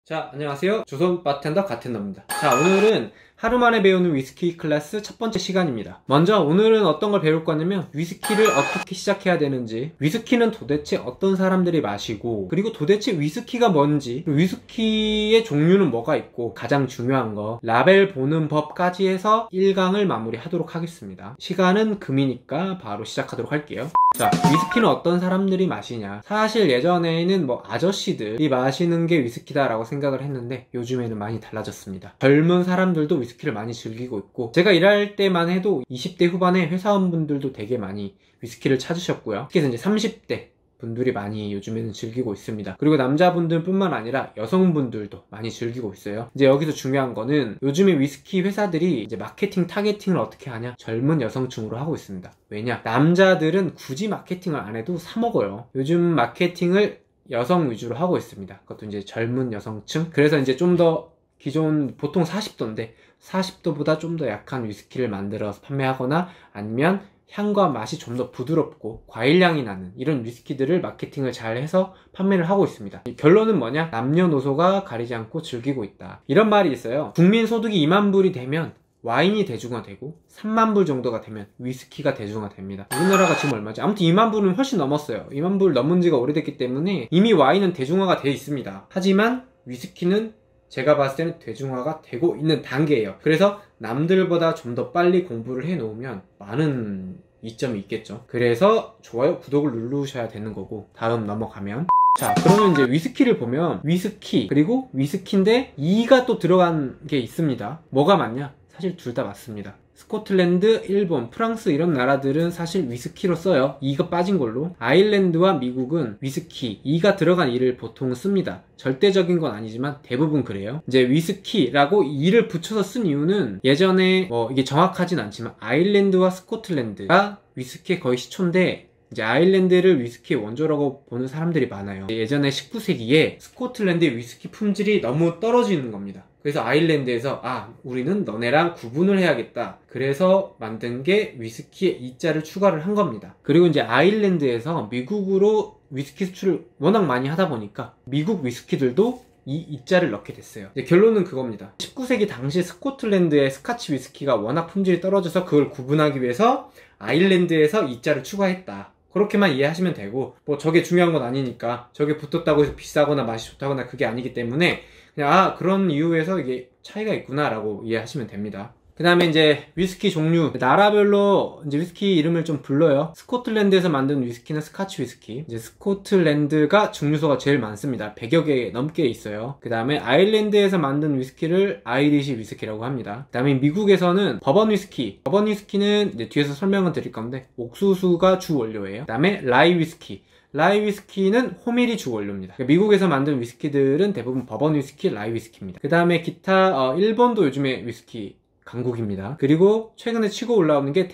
자, 안녕하세요. 조선 바텐더 가텐더입니다. 자, 오늘은 하루 만에 배우는 위스키 클래스 첫 번째 시간입니다. 먼저 오늘은 어떤 걸 배울 거냐면 위스키를 어떻게 시작해야 되는지, 위스키는 도대체 어떤 사람들이 마시고, 그리고 도대체 위스키가 뭔지, 위스키의 종류는 뭐가 있고, 가장 중요한 거 라벨 보는 법까지 해서 1강을 마무리하도록 하겠습니다. 시간은 금이니까 바로 시작하도록 할게요. 자, 위스키는 어떤 사람들이 마시냐. 사실 예전에는 아저씨들이 마시는 게 위스키다라고 생각을 했는데 요즘에는 많이 달라졌습니다. 젊은 사람들도 위스키를 많이 즐기고 있고, 제가 일할 때만 해도 20대 후반에 회사원분들도 되게 많이 위스키를 찾으셨고요. 특히 이제 30대 분들이 많이 요즘에는 즐기고 있습니다. 그리고 남자분들 뿐만 아니라 여성분들도 많이 즐기고 있어요. 이제 여기서 중요한 거는 요즘에 위스키 회사들이 이제 마케팅 타겟팅을 어떻게 하냐, 젊은 여성층으로 하고 있습니다. 왜냐, 남자들은 굳이 마케팅을 안 해도 사 먹어요. 요즘 마케팅을 여성 위주로 하고 있습니다. 그것도 이제 젊은 여성층. 그래서 이제 좀 더 기존 보통 40도인데 40도보다 좀 더 약한 위스키를 만들어서 판매하거나, 아니면 향과 맛이 좀 더 부드럽고 과일향이 나는 이런 위스키들을 마케팅을 잘 해서 판매를 하고 있습니다. 결론은 뭐냐? 남녀노소가 가리지 않고 즐기고 있다. 이런 말이 있어요. 국민 소득이 2만 불이 되면 와인이 대중화되고 3만 불 정도가 되면 위스키가 대중화됩니다. 우리나라가 지금 얼마지? 아무튼 2만 불은 훨씬 넘었어요. 2만 불 넘은 지가 오래됐기 때문에 이미 와인은 대중화가 되어 있습니다. 하지만 위스키는 제가 봤을 때는 대중화가 되고 있는 단계예요. 그래서 남들보다 좀 더 빨리 공부를 해 놓으면 많은 이점이 있겠죠. 그래서 좋아요, 구독을 누르셔야 되는 거고, 다음 넘어가면, 자, 그러면 이제 위스키를 보면 위스키, 그리고 위스키인데 이가 또 들어간 게 있습니다. 뭐가 맞냐? 사실 둘 다 맞습니다. 스코틀랜드, 일본, 프랑스 이런 나라들은 사실 위스키로 써요. 이가 빠진 걸로. 아일랜드와 미국은 위스키, 이가 들어간 이를 보통 씁니다. 절대적인 건 아니지만 대부분 그래요. 이제 위스키라고 이를 붙여서 쓴 이유는, 예전에 이게 정확하진 않지만 아일랜드와 스코틀랜드가 위스키의 거의 시초인데, 이제 아일랜드를 위스키의 원조라고 보는 사람들이 많아요. 예전에 19세기에 스코틀랜드의 위스키 품질이 너무 떨어지는 겁니다. 그래서 아일랜드에서 우리는 너네랑 구분을 해야겠다. 그래서 만든 게 위스키에 이자를 추가를 한 겁니다. 그리고 이제 아일랜드에서 미국으로 위스키 수출을 워낙 많이 하다 보니까 미국 위스키들도 이 이자를 넣게 됐어요. 이제 결론은 그겁니다. 19세기 당시 스코틀랜드의 스카치 위스키가 워낙 품질이 떨어져서 그걸 구분하기 위해서 아일랜드에서 이자를 추가했다. 그렇게만 이해하시면 되고, 저게 중요한 건 아니니까, 저게 붙었다고 해서 비싸거나 맛이 좋다거나 그게 아니기 때문에 그냥 그런 이유에서 이게 차이가 있구나 라고 이해하시면 됩니다. 그 다음에 이제 위스키 종류, 나라별로 이제 위스키 이름을 좀 불러요. 스코틀랜드에서 만든 위스키는 스카치 위스키. 이제 스코틀랜드가 증류소가 제일 많습니다. 100여 개 넘게 있어요. 그 다음에 아일랜드에서 만든 위스키를 아이리시 위스키라고 합니다. 그 다음에 미국에서는 버번 위스키. 버번 위스키는 이제 뒤에서 설명을 드릴 건데 옥수수가 주 원료예요. 그 다음에 라이 위스키. 라이 위스키는 호밀이 주 원료입니다. 미국에서 만든 위스키들은 대부분 버번 위스키, 라이 위스키입니다. 그 다음에 기타, 일본도 요즘에 위스키 강국입니다. 그리고 최근에 치고 올라오는 게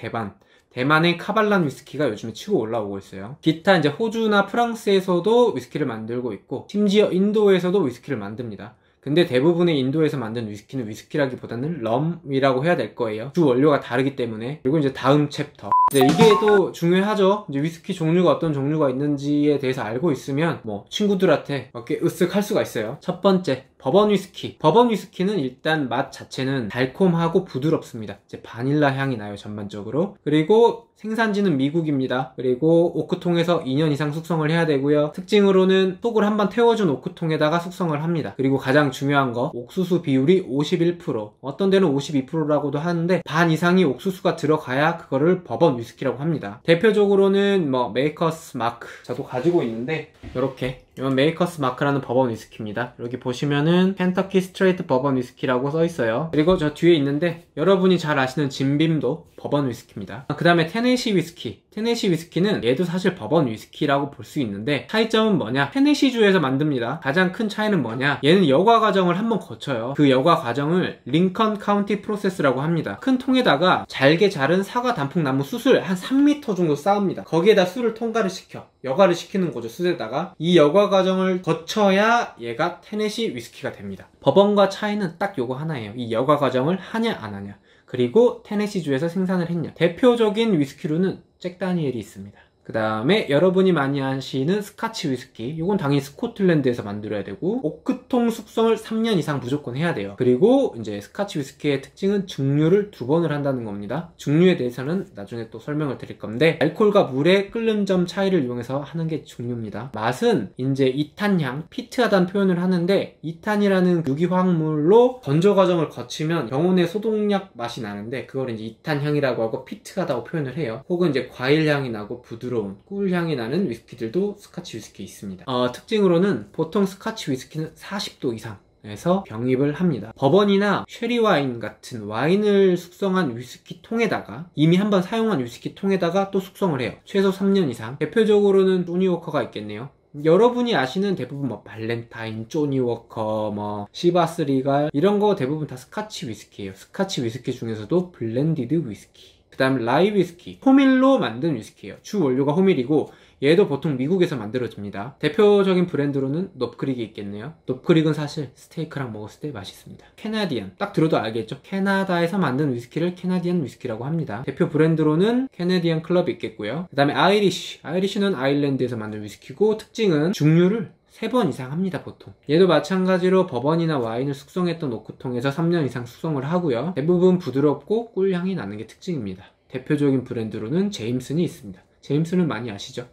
대만의 카발란 위스키가 요즘에 치고 올라오고 있어요. 기타 이제 호주나 프랑스에서도 위스키를 만들고 있고, 심지어 인도에서도 위스키를 만듭니다. 근데 대부분의 인도에서 만든 위스키는 위스키라기보다는 럼이라고 해야 될 거예요. 주 원료가 다르기 때문에. 그리고 이제 다음 챕터. 네, 이게 또 중요하죠. 이제 위스키 종류가 어떤 종류가 있는지에 대해서 알고 있으면 친구들한테 이렇게 으쓱 할 수가 있어요. 첫 번째, 버번 위스키. 버번 위스키는 일단 맛 자체는 달콤하고 부드럽습니다. 이제 바닐라 향이 나요, 전반적으로. 그리고 생산지는 미국입니다. 그리고 오크통에서 2년 이상 숙성을 해야 되고요. 특징으로는 속을 한번 태워준 오크통에다가 숙성을 합니다. 그리고 가장 중요한 거, 옥수수 비율이 51%, 어떤 데는 52%라고도 하는데 반 이상이 옥수수가 들어가야 그거를 버번 위스키라고 합니다. 대표적으로는 메이커스 마크, 저도 가지고 있는데 이렇게, 이건 메이커스 마크라는 버번 위스키입니다. 여기 보시면은 켄터키 스트레이트 버번 위스키라고 써있어요. 그리고 저 뒤에 있는데 여러분이 잘 아시는 진빔도 버번 위스키입니다. 그 다음에 테네시 위스키. 테네시 위스키는 얘도 사실 버번 위스키라고 볼 수 있는데 차이점은 뭐냐? 테네시주에서 만듭니다. 가장 큰 차이는 뭐냐? 얘는 여과 과정을 한번 거쳐요. 그 여과 과정을 링컨 카운티 프로세스라고 합니다. 큰 통에다가 잘게 자른 사과 단풍나무 숯을 한 3m 정도 쌓습니다. 거기에다 숯을 통과를 시켜 여과를 시키는 거죠, 숯에다가. 이 여과 과정을 거쳐야 얘가 테네시 위스키가 됩니다. 버번과 차이는 딱 요거 하나예요. 이 여과 과정을 하냐 안 하냐, 그리고 테네시주에서 생산을 했냐. 대표적인 위스키로는 잭 다니엘이 있습니다. 그 다음에 여러분이 많이 아시는 스카치 위스키, 이건 당연히 스코틀랜드에서 만들어야 되고 오크통 숙성을 3년 이상 무조건 해야 돼요. 그리고 이제 스카치 위스키의 특징은 증류를 2번을 한다는 겁니다. 증류에 대해서는 나중에 또 설명을 드릴 건데, 알코올과 물의 끓는 점 차이를 이용해서 하는 게 증류입니다. 맛은 이제 이탄향, 피트하다는 표현을 하는데, 이탄이라는 유기화학물로 건조 과정을 거치면 병원의 소독약 맛이 나는데 그걸 이제 이탄향이라고 하고 피트하다고 표현을 해요. 혹은 이제 과일향이 나고 부드러운 꿀향이 나는 위스키들도 스카치 위스키에 있습니다. 특징으로는 보통 스카치 위스키는 40도 이상 에서 병입을 합니다. 버번이나 쉐리 와인 같은 와인을 숙성한 위스키 통에다가, 이미 한번 사용한 위스키 통에다가 또 숙성을 해요. 최소 3년 이상. 대표적으로는 조니 워커가 있겠네요. 여러분이 아시는 대부분 뭐 발렌타인, 조니 워커, 뭐 시바스 리갈 이런 거 대부분 다 스카치 위스키예요. 스카치 위스키 중에서도 블렌디드 위스키, 그 다음 라이 위스키, 호밀로 만든 위스키예요. 주 원료가 호밀이고 얘도 보통 미국에서 만들어집니다. 대표적인 브랜드로는 넙크릭이 있겠네요. 넙크릭은 사실 스테이크랑 먹었을 때 맛있습니다. 캐나디언, 딱 들어도 알겠죠? 캐나다에서 만든 위스키를 캐나디언 위스키라고 합니다. 대표 브랜드로는 캐나디언 클럽이 있겠고요. 그 다음에 아이리쉬는 아일랜드에서 만든 위스키고, 특징은 증류를 3번 이상 합니다, 보통. 얘도 마찬가지로 버번이나 와인을 숙성했던 오크통에서 3년 이상 숙성을 하고요. 대부분 부드럽고 꿀향이 나는 게 특징입니다. 대표적인 브랜드로는 제임슨이 있습니다. 제임슨은 많이 아시죠?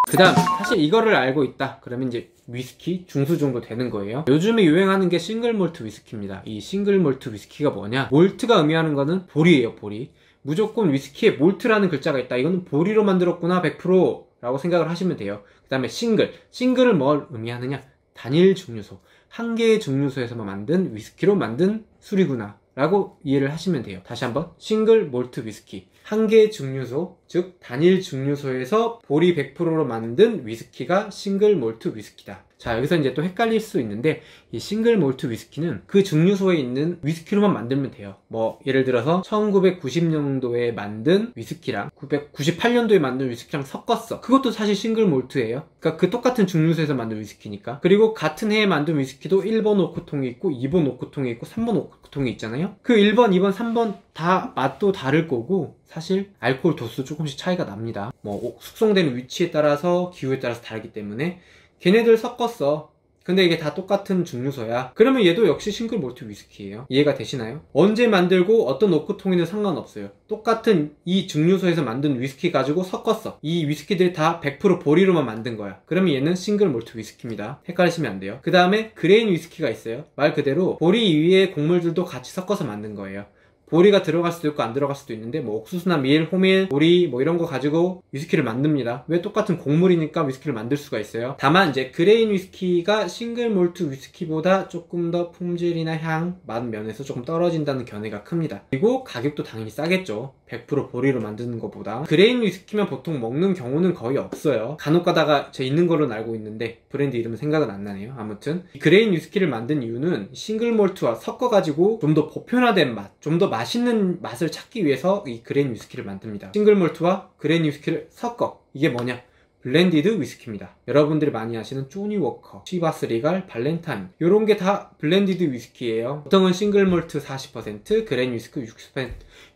그 다음, 사실 이거를 알고 있다 그러면 이제 위스키 중수 정도 되는 거예요. 요즘에 유행하는 게 싱글 몰트 위스키입니다. 이 싱글 몰트 위스키가 뭐냐, 몰트가 의미하는 거는 보리예요. 보리. 무조건 위스키에 몰트라는 글자가 있다, 이거는 보리로 만들었구나 100% 라고 생각을 하시면 돼요. 그 다음에 싱글을 뭘 의미하느냐, 단일 증류소, 한 개의 증류소에서만 만든 위스키로 만든 술이구나 라고 이해를 하시면 돼요. 다시 한번, 싱글 몰트 위스키, 한 개의 증류소, 즉 단일 증류소에서 보리 100%로 만든 위스키가 싱글 몰트 위스키다. 자, 여기서 이제 또 헷갈릴 수 있는데, 이 싱글 몰트 위스키는 그 증류소에 있는 위스키로만 만들면 돼요. 뭐 예를 들어서 1990년도에 만든 위스키랑 998년도에 만든 위스키랑 섞었어, 그것도 사실 싱글 몰트예요. 그러니까 그 똑같은 증류소에서 만든 위스키니까. 그리고 같은 해에 만든 위스키도 1번 오크통이 있고 2번 오크통이 있고 3번 오크통이 있잖아요. 그 1번, 2번, 3번 다 맛도 다를 거고 사실 알코올 도수 조금씩 차이가 납니다. 뭐 숙성되는 위치에 따라서, 기후에 따라서 다르기 때문에 걔네들 섞었어, 근데 이게 다 똑같은 증류소야, 그러면 얘도 역시 싱글 몰트 위스키예요. 이해가 되시나요? 언제 만들고 어떤 오크통이든 상관없어요. 똑같은 이 증류소에서 만든 위스키 가지고 섞었어, 이 위스키들이 다 100% 보리로만 만든 거야, 그러면 얘는 싱글 몰트 위스키입니다. 헷갈리시면 안 돼요. 그 다음에 그레인 위스키가 있어요. 말 그대로 보리 위에 곡물들도 같이 섞어서 만든 거예요. 보리가 들어갈 수도 있고 안 들어갈 수도 있는데, 뭐 옥수수나 밀, 호밀, 보리 뭐 이런 거 가지고 위스키를 만듭니다. 왜? 똑같은 곡물이니까 위스키를 만들 수가 있어요. 다만 이제 그레인 위스키가 싱글 몰트 위스키보다 조금 더 품질이나 향, 맛 면에서 조금 떨어진다는 견해가 큽니다. 그리고 가격도 당연히 싸겠죠. 100% 보리로 만드는 것보다. 그레인 위스키면 보통 먹는 경우는 거의 없어요. 간혹 가다가 제 있는 걸로는 알고 있는데 브랜드 이름은 생각은 안 나네요. 아무튼 그레인 위스키를 만든 이유는 싱글 몰트와 섞어가지고 좀 더 보편화된 맛, 좀 더 맛있는 맛을 찾기 위해서 이 그레인 위스키를 만듭니다. 싱글 몰트와 그레인 위스키를 섞어. 이게 뭐냐? 블렌디드 위스키입니다. 여러분들이 많이 아시는 조니 워커, 시바스 리갈, 발렌타인 요런 게 다 블렌디드 위스키예요. 보통은 싱글 몰트 40%, 그레인 위스키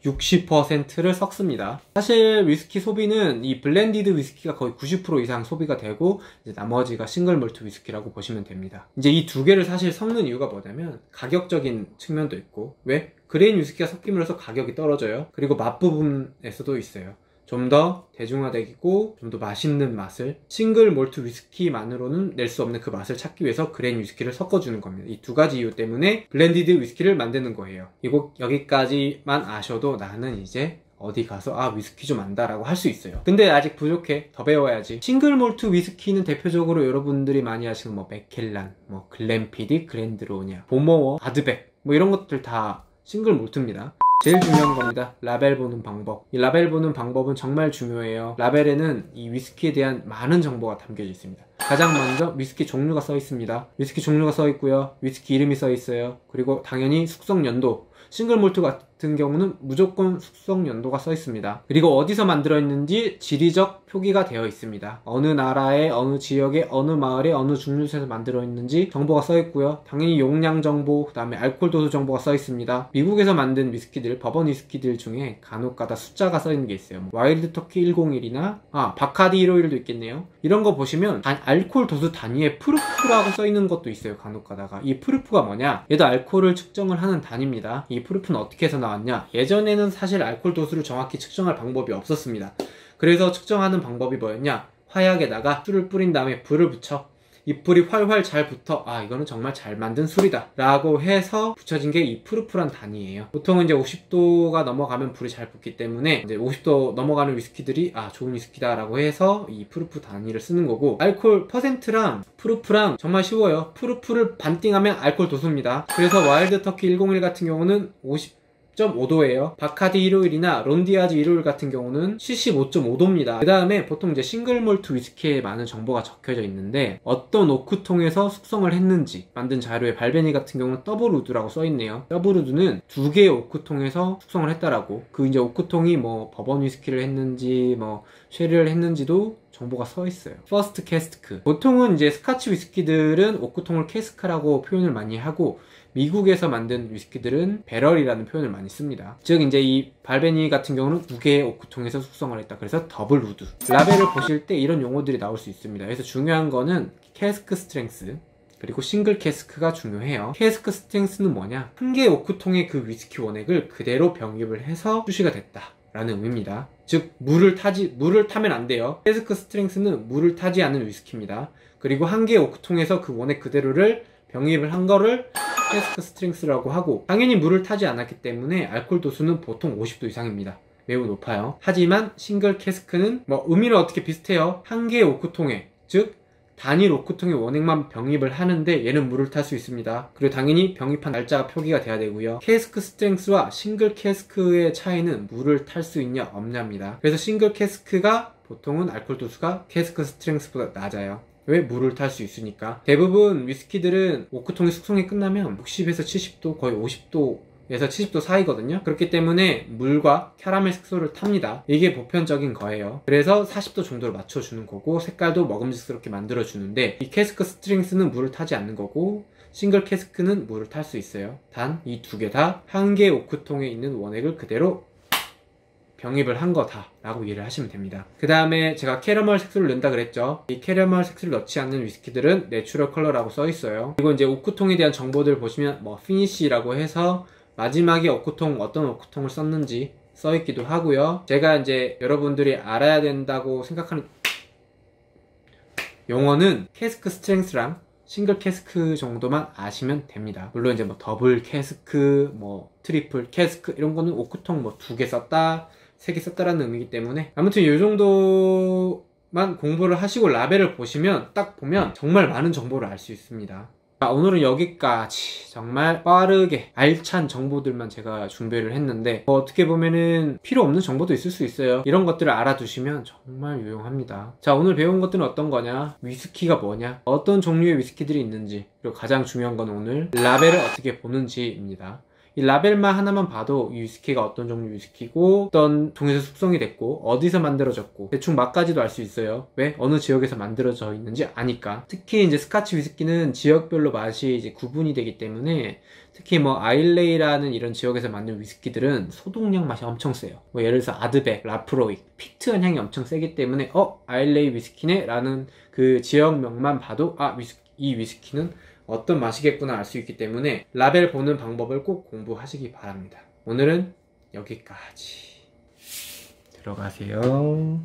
60%를 섞습니다. 사실 위스키 소비는 이 블렌디드 위스키가 거의 90% 이상 소비가 되고, 이제 나머지가 싱글 몰트 위스키라고 보시면 됩니다. 이제 이 두 개를 사실 섞는 이유가 뭐냐면 가격적인 측면도 있고, 왜? 그레인 위스키가 섞임으로써 가격이 떨어져요. 그리고 맛 부분에서도 있어요. 좀 더 대중화되고 좀 더 맛있는 맛을, 싱글 몰트 위스키만으로는 낼 수 없는 그 맛을 찾기 위해서 그레인 위스키를 섞어주는 겁니다. 이 두 가지 이유 때문에 블렌디드 위스키를 만드는 거예요. 이거 여기까지만 아셔도 나는 이제 어디 가서 위스키 좀 안다 라고 할 수 있어요. 근데 아직 부족해. 더 배워야지. 싱글 몰트 위스키는 대표적으로 여러분들이 많이 아시는 뭐 맥켈란, 뭐 글렌피딕, 그랜드로냐, 보모어, 아드백 뭐 이런 것들 다 싱글 몰트입니다. 제일 중요한 겁니다. 라벨 보는 방법. 이 라벨 보는 방법은 정말 중요해요. 라벨에는 이 위스키에 대한 많은 정보가 담겨져 있습니다. 가장 먼저 위스키 종류가 써 있습니다. 위스키 종류가 써 있고요. 위스키 이름이 써 있어요. 그리고 당연히 숙성 연도, 싱글 몰트 같은 경우는 무조건 숙성 연도가 써 있습니다. 그리고 어디서 만들어 있는지 지리적 표기가 되어 있습니다. 어느 나라의 어느 지역의 어느 마을의 어느 증류소에서 만들어 있는지 정보가 써 있고요. 당연히 용량 정보, 그 다음에 알코올 도수 정보가 써 있습니다. 미국에서 만든 위스키들, 버번 위스키들 중에 간혹가다 숫자가 써 있는 게 있어요. 와일드 터키 101이나 바카디 151도 있겠네요. 이런 거 보시면 알코올 도수 단위에 프루프라고 써 있는 것도 있어요. 간혹가다가. 이 프루프가 뭐냐? 얘도 알코올을 측정을 하는 단위입니다. 이 프루프는 어떻게 해서 나왔냐? 예전에는 사실 알코올 도수를 정확히 측정할 방법이 없었습니다. 그래서 측정하는 방법이 뭐였냐? 화약에다가 술을 뿌린 다음에 불을 붙여. 이 불이 활활 잘 붙어, 이거는 정말 잘 만든 술이다 라고 해서 붙여진 게 이 프루프란 단위예요. 보통은 이제 50도가 넘어가면 불이 잘 붙기 때문에 이제 50도 넘어가는 위스키들이 좋은 위스키다 라고 해서 이 프루프 단위를 쓰는 거고, 알코올 퍼센트랑 프루프랑 정말 쉬워요. 프루프를 반띵하면 알코올 도수입니다. 그래서 와일드 터키 101 같은 경우는 50.5도예요. 바카디 151이나 론디아즈 151 같은 경우는 75.5도입니다. 그 다음에 보통 이제 싱글 몰트 위스키에 많은 정보가 적혀져 있는데 어떤 오크통에서 숙성을 했는지 만든 자료에 발베니 같은 경우는 더블 우드라고 써있네요. 더블 우드는 두 개의 오크통에서 숙성을 했다라고. 그 이제 오크통이 뭐 버번 위스키를 했는지 뭐 쉐리를 했는지도 정보가 써 있어요. 퍼스트 캐스크. 보통은 이제 스카치 위스키들은 오크통을 캐스크라고 표현을 많이 하고, 미국에서 만든 위스키들은 배럴이라는 표현을 많이 씁니다. 즉 이제 이 발베니 같은 경우는 두 개의 오크통에서 숙성을 했다. 그래서 더블 우드. 라벨을 보실 때 이런 용어들이 나올 수 있습니다. 그래서 중요한 거는 캐스크 스트렝스 그리고 싱글 캐스크가 중요해요. 캐스크 스트렝스는 뭐냐? 한 개의 오크통의 그 위스키 원액을 그대로 병입을 해서 출시가 됐다 라는 의미입니다. 즉 물을 타면 안 돼요. 캐스크 스트렝스는 물을 타지 않은 위스키입니다. 그리고 한 개의 오크통에서 그 원액 그대로를 병입을 한 거를 캐스크 스트렝스라고 하고, 당연히 물을 타지 않았기 때문에 알코올 도수는 보통 50도 이상입니다. 매우 높아요. 하지만 싱글 캐스크는 뭐 의미는 어떻게 비슷해요. 한 개의 오크통에, 즉 단일 오크통의 원액만 병입을 하는데 얘는 물을 탈 수 있습니다. 그리고 당연히 병입한 날짜가 표기가 돼야 되고요. 캐스크 스트렝스와 싱글 캐스크의 차이는 물을 탈 수 있냐 없냐입니다. 그래서 싱글 캐스크가 보통은 알코올 도수가 캐스크 스트렝스보다 낮아요. 왜? 물을 탈 수 있으니까. 대부분 위스키들은 오크통이 숙성이 끝나면 60에서 70도, 거의 50도에서 70도 사이거든요. 그렇기 때문에 물과 캐러멜 색소를 탑니다. 이게 보편적인 거예요. 그래서 40도 정도로 맞춰주는 거고, 색깔도 먹음직스럽게 만들어주는데, 이 캐스크 스트렝스는 물을 타지 않는 거고, 싱글 캐스크는 물을 탈 수 있어요. 단 이 두 개 다 한 개의 오크통에 있는 원액을 그대로 병입을 한 거다 라고 이해를 하시면 됩니다. 그 다음에 제가 캐러멜 색소를 넣는다 그랬죠. 이 캐러멜 색소를 넣지 않는 위스키들은 내추럴 컬러라고 써 있어요. 그리고 이제 오크통에 대한 정보들 보시면 뭐 피니쉬라고 해서 마지막에 오크통 어떤 오크통을 썼는지 써 있기도 하고요. 제가 이제 여러분들이 알아야 된다고 생각하는 용어는 캐스크 스트렝스랑 싱글 캐스크 정도만 아시면 됩니다. 물론 이제 뭐 더블 캐스크, 뭐 트리플 캐스크 이런 거는 오크통 뭐 2개 썼다, 3개 썼다라는 의미이기 때문에 아무튼 이 정도만 공부를 하시고 라벨을 보시면 딱 보면 정말 많은 정보를 알 수 있습니다. 오늘은 여기까지 정말 빠르게 알찬 정보들만 제가 준비를 했는데 어떻게 보면은 필요 없는 정보도 있을 수 있어요. 이런 것들을 알아두시면 정말 유용합니다. 자, 오늘 배운 것들은 어떤 거냐? 위스키가 뭐냐? 어떤 종류의 위스키들이 있는지, 그리고 가장 중요한 건 오늘 라벨을 어떻게 보는지입니다. 이 라벨만 하나만 봐도 이 위스키가 어떤 종류 위스키고 어떤 종에서 숙성이 됐고 어디서 만들어졌고 대충 맛까지도 알 수 있어요. 왜? 어느 지역에서 만들어져 있는지 아니까. 특히 이제 스카치 위스키는 지역별로 맛이 이제 구분이 되기 때문에 특히 뭐 아일레이라는 이런 지역에서 만든 위스키들은 소독약 맛이 엄청 세요. 뭐 예를 들어서 아드백, 라프로익, 피트한 향이 엄청 세기 때문에 아일레이 위스키네 라는 그 지역명만 봐도 이 위스키는 어떤 맛이겠구나 알 수 있기 때문에 라벨 보는 방법을 꼭 공부하시기 바랍니다. 오늘은 여기까지. 들어가세요.